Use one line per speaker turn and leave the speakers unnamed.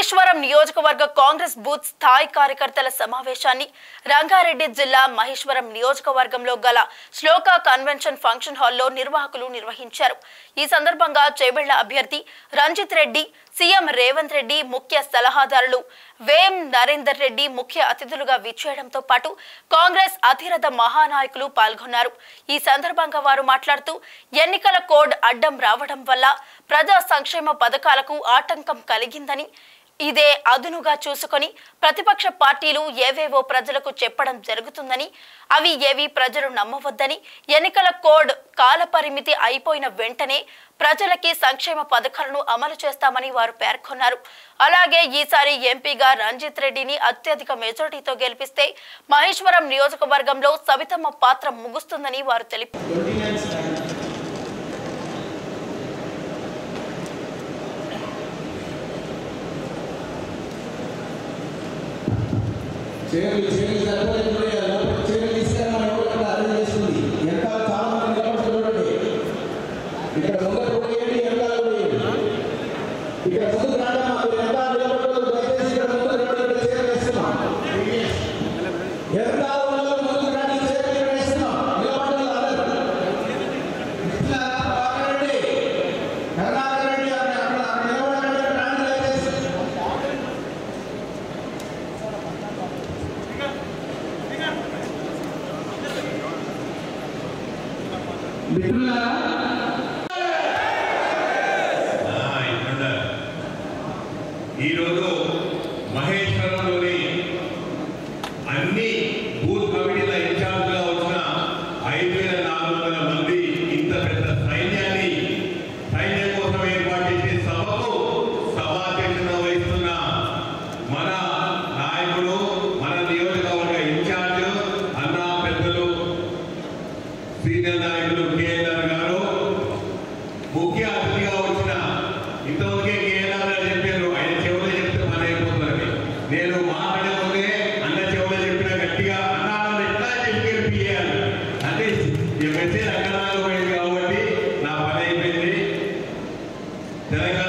మహేశ్వరం నియోజకవర్గ కాంగ్రెస్ బూత్ స్థాయి కార్యకర్తల సమావేశాన్ని రంగారెడ్డి జిల్లా మహేశ్వరం నియోజకవర్గంలో గల శ్లోక కన్వెన్షన్ ఫంక్షన్ హాల్లో నిర్వాహకులు నిర్వహించారు. ఈ సందర్భంగా చేబెళ్ల అభ్యర్థి రంజిత్ రెడ్డి, సీఎం రేవంత్ రెడ్డి ముఖ్య సలహాదారులు వేం నరేందర్ రెడ్డి ముఖ్య అతిథులుగా విచ్చేయడంతో పాటు కాంగ్రెస్ అధిరథ మహానాయకులు పాల్గొన్నారు. ఈ సందర్భంగా వారు మాట్లాడుతూ ఎన్నికల కోడ్ అడ్డం రావడం వల్ల ప్రజా సంక్షేమ పథకాలకు ఆటంకం కలిగిందని, ఇదే అదునుగా చూసుకొని ప్రతిపక్ష పార్టీలు ఏవేవో ప్రజలకు చెప్పడం జరుగుతుందని, అవి ఏవి ప్రజలు నమ్మవద్దని, ఎన్నికల కోడ్ కాలపరిమితి అయిపోయిన వెంటనే ప్రజలకి సంక్షేమ పథకాలను అమలు చేస్తామని వారు పేర్కొన్నారు. అలాగే ఈసారి ఎంపీగా రంజిత్ రెడ్డిని అత్యధిక మెజారిటీతో గెలిపిస్తే మహేశ్వరం నియోజకవర్గంలో సవితమ్మ పాత్ర ముగుస్తుందని వారు తెలిపారు.
ఈరోజు మహేశ్వరంలోని అన్ని బూత్ కమిటీల ఇన్ఛార్జ్గా వచ్చిన 5,400 మంది ఇంత పెద్ద సైన్యం కోసం ఏర్పాటు చేసే సభకు సభాధ్యక్షత వహిస్తున్న మన నాయకుడు, మన నియోజకవర్గ ఇన్ఛార్జ్ అన్న పెద్దలు సీనియర్ నాయకులు కేఎల్ఆర్ గారు, ముఖ్య అతిథిగా వచ్చిన ఇంతవరకే కేఎల్ఆర్ గారు చెప్పారు, ఆయన చెవులు చెప్తే పని అయిపోతుందని. నేను మాట్లాడే ముందే అన్న చెవులు చెప్పిన గట్టిగా అన్నాను ఎట్లా చెప్పి గెలిపియాలి అంటే మెసేజ్ అక్కడ పోయింది కాబట్టి నా పని అయిపోయింది. తెలంగాణ